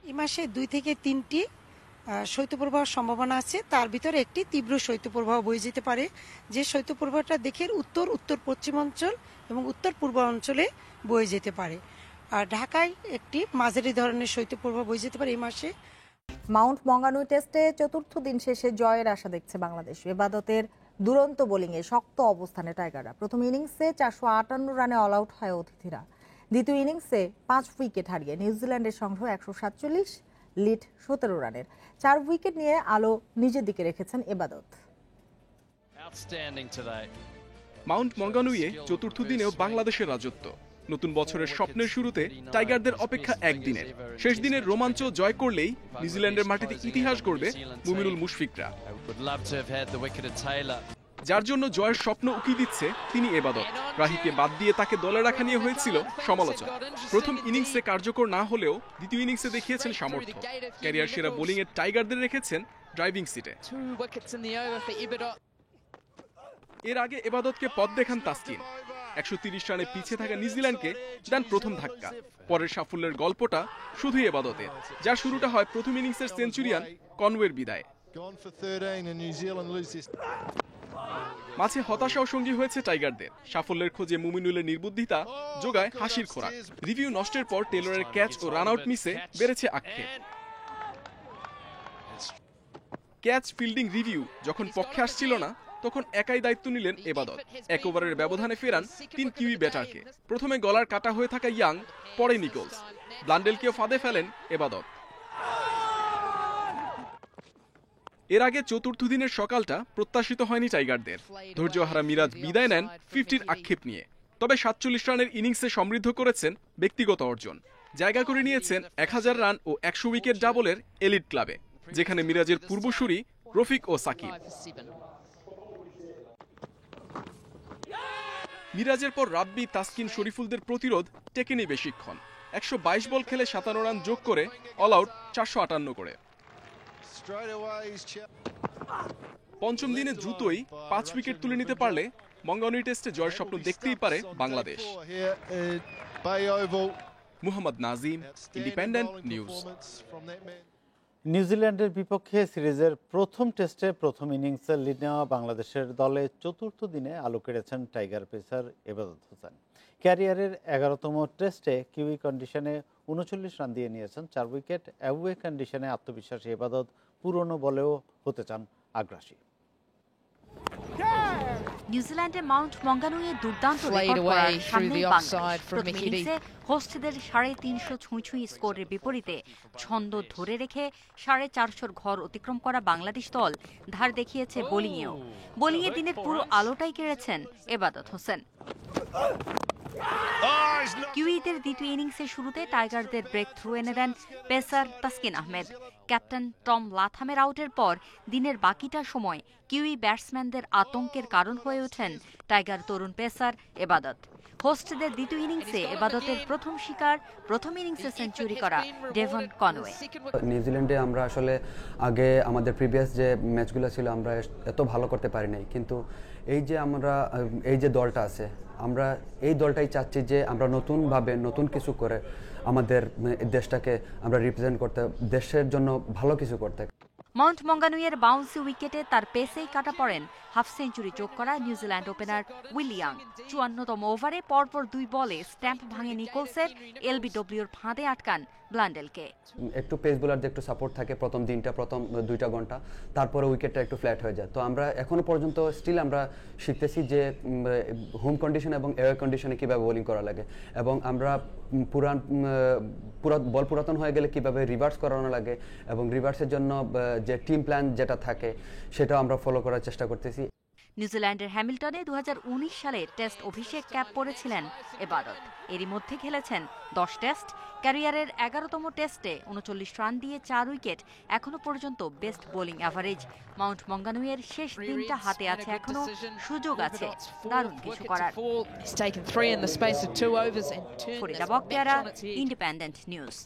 এই মাসে 2 থেকে 3টি শৈত্যপ্রবাহের সম্ভাবনা আছে। তার ভিতরে একটি তীব্র শৈত্যপ্রবাহ বয়ে যেতে পারে, যে শৈত্যপ্রবাহটা দেশের উত্তর পশ্চিমাঞ্চল এবং উত্তর পূর্বাঞ্চলে বয়ে যেতে পারে। আর ঢাকায় একটি মাঝারি ধরনের শৈত্যপ্রবাহ বয়ে যেতে পারে এই মাসে। মাউন্ট মঙ্গানুই টেস্টে চতুর্থ দিন শেষে জয়ের আশা দেখছে বাংলাদেশ। এবাদতের দুরন্ত বোলিংয়ে শক্ত অবস্থানে টাইগাররা। প্রথম ইনিংসে 458 রানে অল আউট হয় অতিথিরা। দ্বিতীয় ইনিংসে 5 উইকেট হারিয়ে নিউজিল্যান্ডের সংগ্রহ 147, লিড 17 রানের। 4 উইকেট নিয়ে আলো নিজের দিকে রেখেছেন এবাদত। মাউন্ট মঙ্গানুইয়ে চতুর্থ দিনেও বাংলাদেশের রাজত্ব। নতুন বছরের স্বপ্নের শুরুতে টাইগারদের অপেক্ষা একদিনের। শেষ দিনের রোমাঞ্চ জয় করলেই নিউজিল্যান্ডের মাটিতে ইতিহাস গড়বে মুমিনুল মুশফিকরা। যার জন্য জয়ের স্বপ্ন উকি দিচ্ছে তিনি এবাদত। রাহিকে বাদ দিয়ে তাকে দলে রাখা নিয়ে হয়েছিল সমালোচনা। প্রথম ইনিংসে কার্যকর না হলেও দ্বিতীয় ইনিংসে দেখিয়েছেন সামর্থ্য। ক্যারিয়ার সেরা বোলিংয়ে টাইগারদের রেখেছেন ড্রাইভিং সিটে। এর আগে এবাদতকে পথ দেখান তাসকিন। 130 রানে পিছিয়ে থাকা নিউজিল্যান্ডকে দেন প্রথম ধাক্কা। পরের সাফল্যের গল্পটা শুধুই এবাদতের, যার শুরুটা হয় প্রথম ইনিংসের সেঞ্চুরিয়ান কনওয়ের বিদায়। মাঝে হতাশাও সঙ্গী হয়েছে টাইগারদের। সাফল্যের খোঁজে মুমিনুলের নির্বুদ্ধিতা যোগায় হাসির খোরাক। রিভিউ নষ্টের পর টেলরের ক্যাচ ও রান আউট মিসে বেড়েছে আক্ষেপ। ক্যাচ ফিল্ডিং রিভিউ যখন পক্ষে আসছিল না, তখন একাই দায়িত্ব নিলেন এবাদত। 1 ওভারের ব্যবধানে ফেরান 3 কিউই ব্যাটারকে। প্রথমে গলার কাটা হয়ে থাকা ইয়াং, পরে নিকোলস। ব্লান্ডেলকেও ফাঁদে ফেলেন এবাদত। এর আগে চতুর্থ দিনের সকালটা প্রত্যাশিত হয়নি টাইগারদের। ধৈর্যহারা মিরাজ বিদায় নেন 50-র আক্ষেপ নিয়ে। তবে 47 রানের ইনিংসে সমৃদ্ধ করেছেন ব্যক্তিগত অর্জন। জায়গা করে নিয়েছেন 1000 রান ও 100 উইকেট ডাবলের এলিট ক্লাবে, যেখানে মিরাজের পূর্বসূরি রফিক ও সাকিব। মিরাজের পর রাব্বি, তাসকিন, শরীফুলদের প্রতিরোধ টেকেনি বেশিক্ষণ। 122 বল খেলে 57 রান যোগ করে অল আউট 458 করে। পঞ্চম দিনে দ্রুতই 5 উইকেট তুলে নিতে পারলে মঙ্গানুই টেস্টে জয়ের স্বপ্ন দেখতেই পারে বাংলাদেশ। Muhammad Nazim, independent news. নিউজিল্যান্ডের বিপক্ষে সিরিজের প্রথম টেস্টে প্রথম ইনিংসে লিড নেওয়া বাংলাদেশের দলে চতুর্থ দিনে আলো কেড়েছেন টাইগার পেসার এবাদত হোসেন। ক্যারিয়ারের 11তম টেস্টে কিউই কন্ডিশনে 39 রান দিয়ে নিয়েছেন 4 উইকেট। অ্যাওয়ে কন্ডিশনে আত্মবিশ্বাসী এবাদত পুরনো বলেও হতে চান আগ্রাসী। নিউজিল্যান্ডের মাউন্ট মঙ্গানুইয়ে দুর্দান্ত রেকর্ড করার সামনে বাংলাদেশ প্রথম ইনিংসে হোস্টদের 350 ছুঁই স্কোরের বিপরীতে ছন্দ ধরে রেখে 450 ঘর অতিক্রম করা বাংলাদেশ দল ধার দেখিয়েছে বোলিংয়েও। বোলিংয়ে দিনের পুরো আলোটাই কেড়েছেন এবাদত হোসেন। কিউইদের দ্বিতীয় ইনিংসের শুরুতে টাইগারদের ব্রেক থ্রু এনে দেন pacer Taskin Ahmed. Captain Tom লাথামের আউটের পর দিনের বাকিটা সময় কিউই ব্যাটসম্যানদের আতঙ্কের কারণ হয়ে ওঠেন টাইগার তরুণ পেসার এবাদত। হোস্টদের দ্বিতীয় ইনিংসে এবাদতের প্রথম শিকার প্রথম ইনিংসে সেঞ্চুরি করা ডেভন কনওয়ে। নিউজিল্যান্ডে আমরা আসলে আগে আমাদের প্রিভিয়াস যে ম্যাচগুলো ছিল আমরা এত ভালো করতে পারি নাই, কিন্তু এই যে দলটা আছে, আমরা এই দলটাই চাচ্ছি যে আমরা নতুনভাবে নতুন কিছু করে আমাদের দেশটাকে আমরা রিপ্রেজেন্ট করতে, দেশের জন্য ভালো কিছু করতে। মাউন্ট মঙ্গানুইয়ের বাউন্সি উইকেটে তার পেসেই কাটা পড়েন হাফ সেঞ্চুরি যোগ করা নিউজিল্যান্ড ওপেনার উইল ইয়াং। 54তম ওভারে পরপর 2 বলে স্ট্যাম্প ভাঙে নিকোলসের, এলবিডব্লিউর ফাঁদে আটকান ব্লান্ডেলকে। একটু পেস বোলারদের একটু সাপোর্ট থাকে প্রথম 2টা ঘন্টা, তারপরে উইকেটটা একটু ফ্ল্যাট হয়ে যায়। তো আমরা এখনো পর্যন্ত স্টিল আমরা শিখতেছি যে হোম কন্ডিশন এবং এওয়ে কন্ডিশনে কিভাবে বোলিং করা লাগে, এবং আমরা বল পুরাতন হয়ে গেলে কিভাবে রিভার্স করানো লাগে, এবং রিভার্সের জন্য যে টিম প্ল্যান যেটা থাকে সেটাও আমরা ফলো করার চেষ্টা করতেছি। নিউজিল্যান্ডের হ্যামিল্টনে 2019 সালে টেস্ট অভিষেক ক্যাপ পরেছিলেন এবাদত। এরই মধ্যে খেলেছেন 10 টেস্ট। ক্যারিয়ারের 11তম টেস্টে 39 রান দিয়ে 4 উইকেট, এখনো পর্যন্ত বেস্ট বোলিং অ্যাভারেজ। মাউন্ট মঙ্গানুইয়ের শেষ দিনটা হাতে আছে, এখনো সুযোগ আছে দারুণ কিছু করার। Farida Bakhtiara, independent news.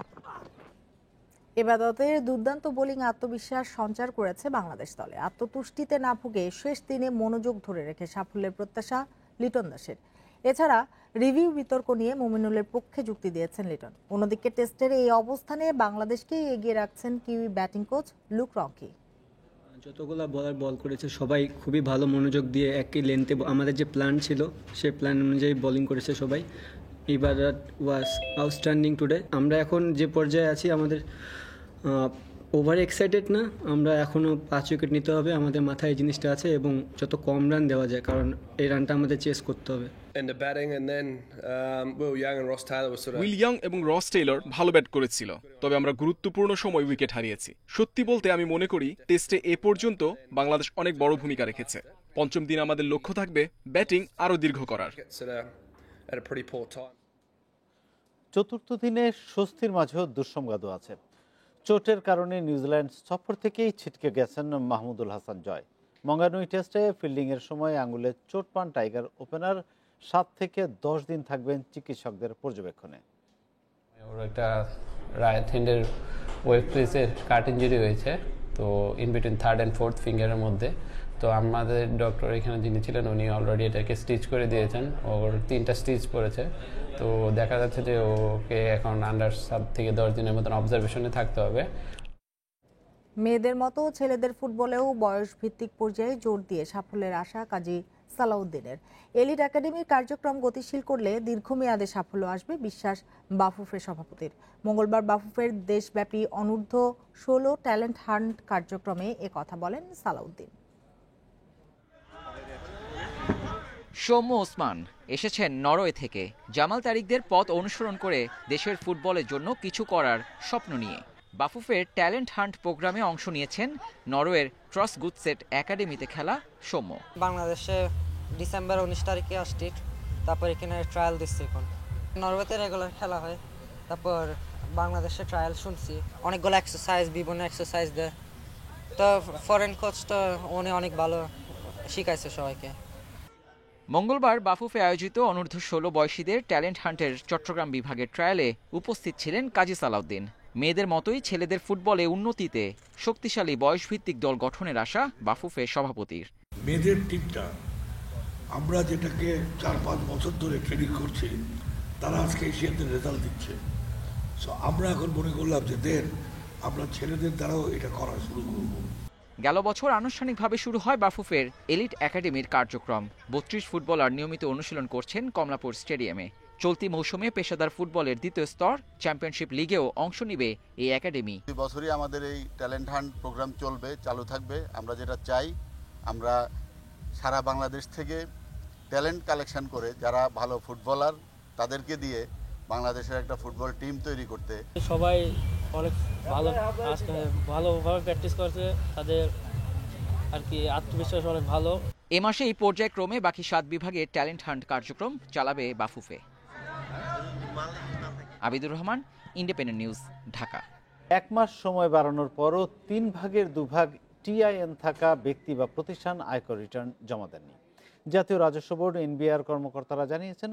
এবাদতের দুর্দান্ত বোলিং আত্মবিশ্বাস সঞ্চার করেছে বাংলাদেশ দলে। আত্মতুষ্টিতে না ভুগে শেষ দিনে মনোযোগ ধরে রেখে সাফল্যের প্রত্যাশা লিটন দাসের। এছাড়া রিভিউ বিতর্ক নিয়ে মুমিনুলের পক্ষে যুক্তি দিয়েছেন লিটন। অন্যদিকে টেস্টের এই অবস্থানে বাংলাদেশকে এগিয়ে রাখছেন kiwi batting coach look Rocky. যতগুলা বলার বল করেছে সবাই খুবই ভালো মনোযোগ দিয়ে একই লেন্থে, আমাদের যে প্ল্যান ছিল সেই প্ল্যান অনুযায়ী বোলিং করেছে সবাই। ইবাদত ওয়াজ আউটস্ট্যান্ডিং টুডে। আমরা এখন যে পর্যায়ে আছি আমাদের ওভার এক্সাইটেড না, আমরা এখনও 5 উইকেট নিতে হবে, আমাদের মাথায় এই জিনিসটা আছে এবং যত কম রান দেওয়া যায়, কারণ এই রানটা আমাদের চেস করতে হবে। উইল ইয়াং এবং রস টেইলর ভালো ব্যাট করেছিল, তবে আমরা গুরুত্বপূর্ণ সময় উইকেট হারিয়েছি। সত্যি বলতে আমি মনে করি টেস্টে এ পর্যন্ত বাংলাদেশ অনেক বড় ভূমিকা রেখেছে। পঞ্চম দিন আমাদের লক্ষ্য থাকবে ব্যাটিং আরও দীর্ঘ করার। চতুর্থ দিনে স্বস্তির মাঝেও দুঃসংবাদও আছে। চোটের কারণে নিউজিল্যান্ড সফর থেকেই ছিটকে গেছেন মাহমুদুল হাসান জয়। মঙ্গানুই টেস্টে ফিল্ডিংয়ের সময় আঙুলে চোট পান টাইগার ওপেনার। 7 থেকে 10 দিন থাকবেন চিকিৎসকদের পর্যবেক্ষণে। ওর একটা রাইট হ্যান্ডের ওয়েব প্লেসের কাট ইঞ্জুরি হয়েছে, তো in between 3rd and 4th ফিঙ্গারের মধ্যে। তো আমাদের ডক্টর এখানে যিনি ছিলেন উনি অলরেডি এটাকে স্টিচ করে দিয়েছেন, ওর 3টা স্টিচ পড়েছে। তো দেখা যাচ্ছে যে ওকে এখন আন্ডার 7 থেকে 10 দিনের মতন অবজারভেশনে থাকতে হবে। মেয়েদের মতো ছেলেদের ফুটবলেও বয়স ভিত্তিক পর্যায়ে জোর দিয়ে সাফল্যের আশা কাজী সালাউদ্দিনের। এলিট একাডেমির কার্যক্রম গতিশীল করলে দীর্ঘমেয়াদে সাফল্য আসবে বিশ্বাস বাফুফের সভাপতির। মঙ্গলবার বাফুফের দেশব্যাপী অনূর্ধ্ব 16 ট্যালেন্ট হান্ট কার্যক্রমে কথা বলেন সালাউদ্দিন। সৌম্য ওসমান এসেছেন নরওয়ে থেকে জামাল তারিকদের পথ অনুসরণ করে দেশের ফুটবলের জন্য কিছু করার স্বপ্ন নিয়ে। বাফুফের ট্যালেন্ট হান্ট প্রোগ্রামে অংশ নিয়েছেন নরওয়ের ট্রসগুডসেট একাডেমিতে খেলা সৌম্য। বাংলাদেশে ডিসেম্বর 19 তারিখে আসছি, তারপর এখানে ট্রায়াল দিচ্ছি। এখন নরওয়েতে রেগুলার খেলা হয়, তারপর বাংলাদেশে ট্রায়াল শুনছি। অনেকগুলো এক্সারসাইজ, বিভিন্ন এক্সারসাইজ দেয়। তো ফরেন কোচ তো উনি অনেক ভালো শিখাইছে সবাইকে। মঙ্গলবার বাফুফে আয়োজিত অনূর্ধ্ব 16 বয়সীদের ট্যালেন্ট হান্টের চট্টগ্রাম বিভাগের ট্রায়ালে উপস্থিত ছিলেন কাজী সালাউদ্দিন। মেয়েদের মতোই ছেলেদের ফুটবলে উন্নতিতে শক্তিশালী বয়সভিত্তিক দল গঠনের আশা বাফুফে সভাপতির। মেয়েদের টিমটা আমরা যেটাকে 4-5 বছর ধরে ট্রেনিং করছি, তারা আজকে এশিয়াতে রেজাল্ট দিচ্ছে। সো আমরা এখন মনে করলাম যে আমরা ছেলেদের দ্বারাও এটা করা শুরু করব। গেল বছর আনুষ্ঠানিকভাবে শুরু হয় বাফুফের এলিট একাডেমির কার্যক্রম। 32 ফুটবলার নিয়মিত অনুশীলন করছেন কমলাপুর স্টেডিয়ামে। চলতি মৌসুমে পেশাদার ফুটবলের দ্বিতীয় স্তর চ্যাম্পিয়নশিপ লিগেও অংশ নিবে এই একাডেমি। এই বছরই আমাদের এই ট্যালেন্ট হান্ট প্রোগ্রাম চলবে, চালু থাকবে। আমরা যেটা চাই, আমরা সারা বাংলাদেশ থেকে ট্যালেন্ট কালেকশন করে যারা ভালো ফুটবলার তাদেরকে দিয়ে বাংলাদেশের একটা ফুটবল টিম তৈরি করতে। সবাই অনেক ভালোভাবে প্র্যাকটিস করছে, তাদের আর কি আত্মবিশ্বাস অনেক ভালো। এ মাসে এই পর্যায়ক্রমে বাকি 7 বিভাগের ট্যালেন্ট হান্ট কার্যক্রম চালাবে বাফুফে। Abidur Rahman, independent news, Dhaka. 1 মাস সময় বাড়ানোর পরও 3 ভাগের 2 ভাগ টিআইএন থাকা ব্যক্তি বা প্রতিষ্ঠান আয়কর রিটার্ন জমা দেননি। জাতীয় রাজস্ব বোর্ড এনবিআর কর্মকর্তারা জানিয়েছেন,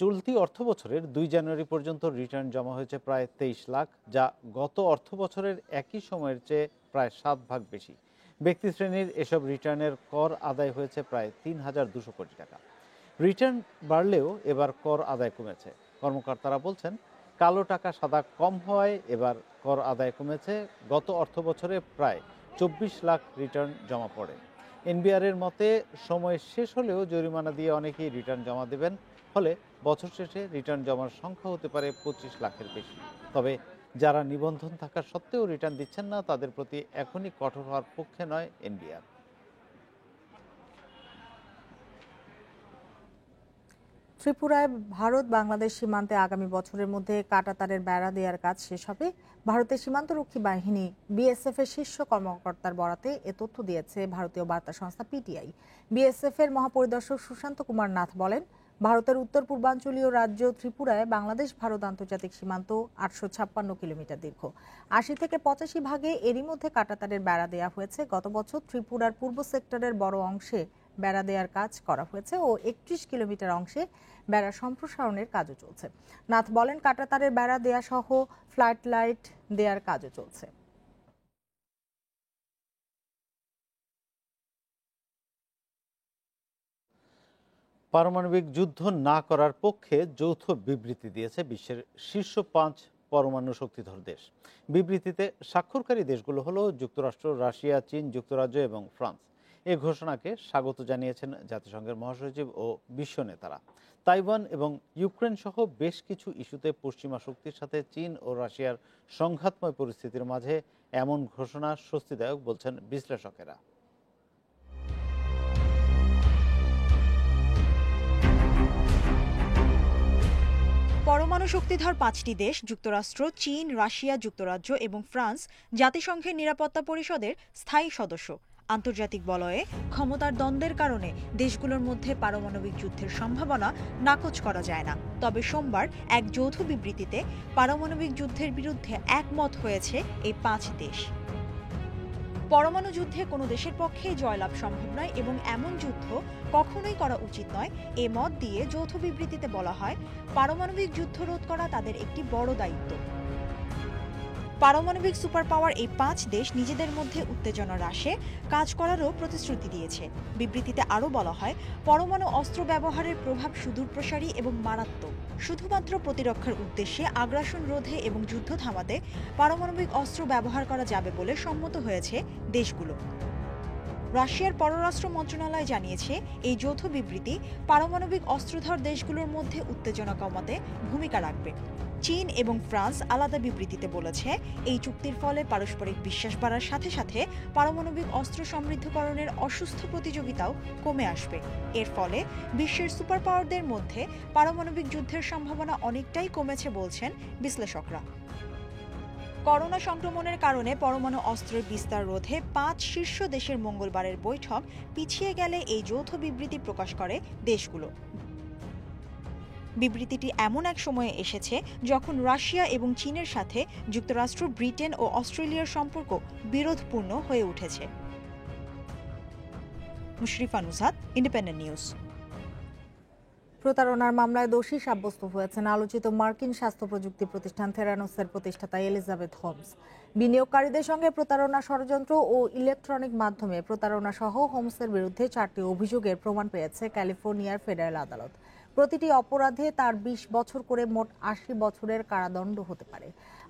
চলতি অর্থ বছরের 2 জানুয়ারি পর্যন্ত রিটার্ন জমা হয়েছে প্রায় 23 লাখ, যা গত অর্থ বছরের একই সময়ের চেয়ে প্রায় 7 ভাগ বেশি। ব্যক্তি শ্রেণীর এসব রিটার্নের কর আদায় হয়েছে প্রায় 3,200 কোটি টাকা। রিটার্ন বাড়লেও এবার কর আদায় কমেছে। কর্মকর্তারা বলছেন, কালো টাকা সাদা কম হওয়ায় এবার কর আদায় কমেছে। গত অর্থ বছরে প্রায় 24 লাখ রিটার্ন জমা পড়ে। এনবিআরের মতে, সময় শেষ হলেও জরিমানা দিয়ে অনেকেই রিটার্ন জমা দেবেন, ফলে বছর শেষে রিটার্ন জমার সংখ্যা হতে পারে 25 লাখের বেশি। তবে যারা নিবন্ধন থাকা সত্ত্বেও রিটার্ন দিচ্ছেন না, তাদের প্রতি এখনই কঠোর হওয়ার পক্ষে নয় এনবিআর। ত্রিপুরায় ভারত বাংলাদেশ সীমান্তে আগামী বছরের মধ্যে কাঁটাতারের বেড়া দেওয়ার কাজ শেষ হবে। ভারতের সীমান্তরক্ষী বাহিনী বিএসএফ এর শীর্ষ কর্মকর্তার বরাতে এ তথ্য দিয়েছে ভারতীয় বার্তা সংস্থা পিটিআই। বিএসএফ এর মহাপরিদর্শক সুশান্ত কুমার নাথ বলেন, ভারতের উত্তর পূর্বাঞ্চলীয় রাজ্য ত্রিপুরায় বাংলাদেশ ভারত আন্তর্জাতিক সীমান্ত 856 কিলোমিটার দীর্ঘ। 80 থেকে 85 ভাগে এরই মধ্যে কাঁটাতারের বেড়া দেওয়া হয়েছে। গত বছর ত্রিপুরার পূর্ব সেক্টরের বড় অংশে বেড়া দেওয়ার কাজ করা হয়েছে ও 31 কিলোমিটার অংশে বেড়া সম্প্রসারণের কাজও চলছে। নাথ বলেন, কাঁটাতারের বেড়া দেয়া সহ ফ্লাড লাইট দেওয়ার কাজও চলছে। পারমাণবিক যুদ্ধ না করার পক্ষে যৌথ বিবৃতি দিয়েছে বিশ্বের শীর্ষ 5 পরমাণু শক্তিধর দেশ। বিবৃতিতে স্বাক্ষরকারী দেশগুলো হলো যুক্তরাষ্ট্র, রাশিয়া, চীন, যুক্তরাজ্য এবং ফ্রান্স। এ ঘোষণাকে স্বাগত জানিয়েছেন জাতিসংঘের মহাসচিব ও বিশ্ব নেতারা। তাইওয়ান এবং ইউক্রেন সহ বেশ কিছু ইস্যুতে পশ্চিমা শক্তির সাথে চীন ও রাশিয়ার সংঘাতময় পরিস্থিতির মাঝে এমন ঘোষণা স্বস্তিদায়ক বলছেন বিশ্লেষকেরা। পরমাণু শক্তিধর 5টি দেশ যুক্তরাষ্ট্র, চীন, রাশিয়া, যুক্তরাজ্য এবং ফ্রান্স জাতিসংঘের নিরাপত্তা পরিষদের স্থায়ী সদস্য। আন্তর্জাতিক বলয়ে ক্ষমতার দ্বন্দ্বের কারণে দেশগুলোর মধ্যে পারমাণবিক যুদ্ধের সম্ভাবনা নাকচ করা যায় না। তবে সোমবার এক যৌথ বিবৃতিতে পারমাণবিক যুদ্ধের বিরুদ্ধে একমত হয়েছে এই 5 দেশ। পরমাণু যুদ্ধে কোনো দেশের পক্ষে জয়লাভ সম্ভব নয় এবং এমন যুদ্ধ কখনোই করা উচিত নয় এ মত দিয়ে যৌথ বিবৃতিতে বলা হয়, পারমাণবিক যুদ্ধ রোধ করা তাদের একটি বড় দায়িত্ব। পারমাণবিক সুপার পাওয়ার এই 5 দেশ নিজেদের মধ্যে উত্তেজনা হ্রাসে কাজ করারও প্রতিশ্রুতি দিয়েছে। বিবৃতিতে আরও বলা হয়, পরমাণু অস্ত্র ব্যবহারের প্রভাব সুদূরপ্রসারী এবং মারাত্মক। শুধুমাত্র প্রতিরক্ষার উদ্দেশ্যে আগ্রাসন রোধে এবং যুদ্ধ থামাতে পারমাণবিক অস্ত্র ব্যবহার করা যাবে বলে সম্মত হয়েছে দেশগুলো। রাশিয়ার পররাষ্ট্র মন্ত্রণালয় জানিয়েছে, এই যৌথ বিবৃতি পারমাণবিক অস্ত্রধর দেশগুলোর মধ্যে উত্তেজনা কমাতে ভূমিকা রাখবে। চীন এবং ফ্রান্স আলাদা বিবৃতিতে বলেছে, এই চুক্তির ফলে পারস্পরিক বিশ্বাস বাড়ার সাথে সাথে পারমাণবিক অস্ত্র সমৃদ্ধকরণের অসুস্থ প্রতিযোগিতাও কমে আসবে। এর ফলে বিশ্বের সুপার পাওয়ারদের মধ্যে পারমাণবিক যুদ্ধের সম্ভাবনা অনেকটাই কমেছে বলছেন বিশ্লেষকরা। করোনা সংক্রমণের কারণে পরমাণু অস্ত্রের বিস্তার রোধে 5 শীর্ষ দেশের মঙ্গলবারের বৈঠক পিছিয়ে গেলে এই যৌথ বিবৃতি প্রকাশ করে দেশগুলো। বিবৃতিটি এমন এক সময়ে এসেছে যখন রাশিয়া এবং চীনের সাথে যুক্তরাষ্ট্র, ব্রিটেন ও অস্ট্রেলিয়ার সম্পর্ক বিরোধপূর্ণ হয়ে উঠেছে। Mushrifa Nusrat, independent news. প্রতারণার মামলায় দোষী সাব্যস্ত হয়েছেন আলোচিত মার্কিন স্বাস্থ্য প্রযুক্তি প্রতিষ্ঠান থেরানোসের প্রতিষ্ঠাতা এলিজাবেথ হোমস। বিনিয়োগকারীদের সঙ্গে প্রতারণা, ষড়যন্ত্র ও ইলেকট্রনিক মাধ্যমে প্রতারণা সহ হোমসের বিরুদ্ধে 4টি অভিযোগের প্রমাণ পেয়েছে ক্যালিফোর্নিয়ার ফেডারেল আদালত। প্রতিটি অপরাধে তার 20 বছর করে মোট 80 বছরের কারাদণ্ড হতে পারে।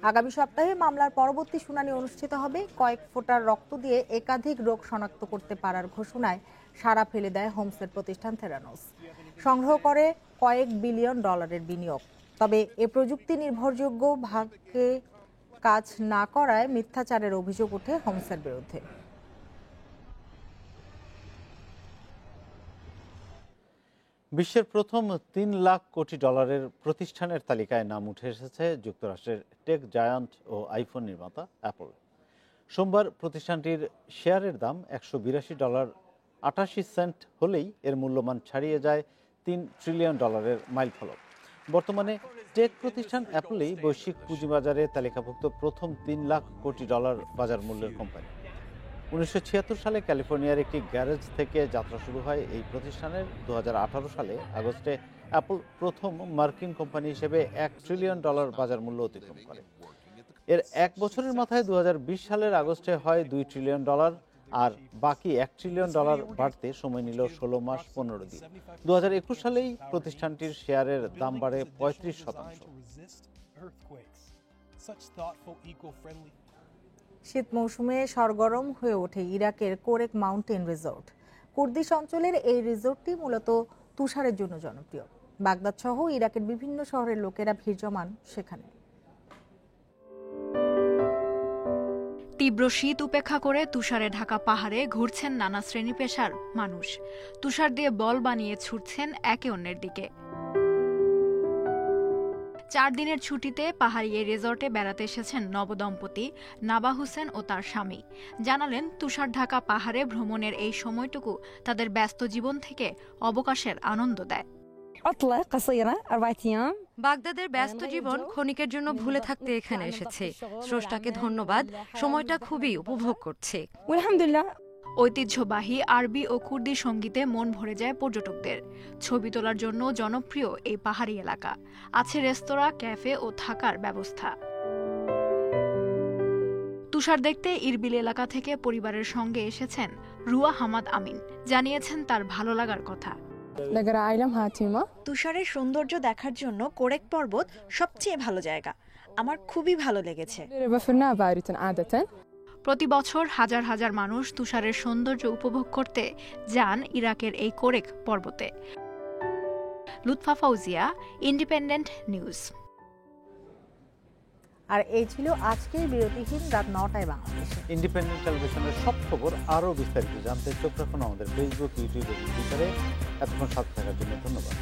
আগামী সপ্তাহে মামলার পরবর্তী শুনানি অনুষ্ঠিত হবে। কয়েক ফোঁটা রক্ত দিয়ে একাধিক রোগ শনাক্ত করতে পারার ঘোষণায় সাড়া ফেলে দেয় হোমসের প্রতিষ্ঠান থেরানোস। সংগ্রহ করে কয়েক বিলিয়ন ডলারের বিনিয়োগ। তবে এ প্রযুক্তি নির্ভরযোগ্য ভাগে কাজ না করায় মিথ্যাচারের অভিযোগ ওঠে হোমসের বিরুদ্ধে। বিশ্বের প্রথম 3 লাখ কোটি ডলারের প্রতিষ্ঠানের তালিকায় নাম উঠে এসেছে যুক্তরাষ্ট্রের টেক জায়ান্ট ও আইফোন নির্মাতা অ্যাপল। সোমবার প্রতিষ্ঠানটির শেয়ারের দাম $182.88 হলেই এর মূল্যমান ছাড়িয়ে যায় $3 ট্রিলিয়ন মাইলফলক। বর্তমানে টেক প্রতিষ্ঠান অ্যাপলই বৈশ্বিক পুঁজিবাজারে তালিকাভুক্ত প্রথম 3 লাখ কোটি ডলার বাজার মূল্যের কোম্পানি। 1976 সালে ক্যালিফোর্নিয়ার একটি গ্যারেজ থেকে যাত্রা শুরু হয় এই প্রতিষ্ঠানের। 2018 সালে আগস্টে অ্যাপল প্রথম মার্কিন কোম্পানি হিসেবে $1 ট্রিলিয়ন বাজার মূল্য অতিক্রম করে। এর 1 বছরের মাথায় 2020 সালের আগস্টে হয় $2 ট্রিলিয়ন, আর বাকি $1 ট্রিলিয়ন বাড়তে সময় নিল 16 মাস 15 দিন। 2021 সালেই প্রতিষ্ঠানটির শেয়ারের দাম বাড়ে 35%। শীত মৌসুমে সরগরম হয়ে ওঠে ইরাকের কোরেক মাউন্টেন রিসোর্ট। কুর্দিশ অঞ্চলের এই রিসোর্টটি মূলত তুষারের জন্য জনপ্রিয়। বাগদাদ সহ ইরাকের বিভিন্ন শহরের লোকেরা ভিড় জমান সেখানে। তীব্র শীত উপেক্ষা করে তুষারে ঢাকা পাহাড়ে ঘুরছেন নানা শ্রেণী পেশার মানুষ। তুষার দিয়ে বল বানিয়ে ছুটছেন একে অন্যের দিকে। 4 দিনের ছুটিতে পাহাড়ি এই রিসর্টে বেড়াতে এসেছেন নবদম্পতি নাবা হোসেন ও তার স্বামী। জানালেন, তুষার ঢাকা পাহাড়ে ভ্রমণের এই সময়টুকু তাদের ব্যস্ত জীবন থেকে অবকাশের আনন্দ দেয়। বাগদাদের ব্যস্ত জীবন ক্ষণিকের জন্য ভুলে থাকতে এখানে এসেছে। স্রষ্টাকে ধন্যবাদ, সময়টা খুবই উপভোগ করছে। ঐতিহ্যবাহী আরবি ও কুর্দি সঙ্গীতে মন ভরে যায় পর্যটকদের। ছবি তোলার জন্য জনপ্রিয় এই পাহাড়ি এলাকা। আছে রেস্তোরাঁ, ক্যাফে ও থাকার ব্যবস্থা। তুষার দেখতে ইরবিল এলাকা থেকে পরিবারের সঙ্গে এসেছেন রুয়া হামাদ আমিন। জানিয়েছেন তার ভালো লাগার কথা। তুষারের সৌন্দর্য দেখার জন্য কোরেক পর্বত সবচেয়ে ভালো জায়গা। আমার খুবই ভালো লেগেছে। প্রতি বছর হাজার হাজার মানুষ তুষারের সৌন্দর্য উপভোগ করতে যান ইরাকের এই কোরেক পর্বতে। Lutfa Fauzia, Independent News. আর এই ছিল আজকের বিরতিহীন রাত 9টায় বাংলাদেশে। ইন্ডিপেন্ডেন্ট টেলিভিশনের সব খবর আরও বিস্তারিত জানতে চোখ রাখুন আমাদের ফেসবুক, ইউটিউব এবং টুইটারে। এতক্ষণ সাথে থাকার জন্য ধন্যবাদ।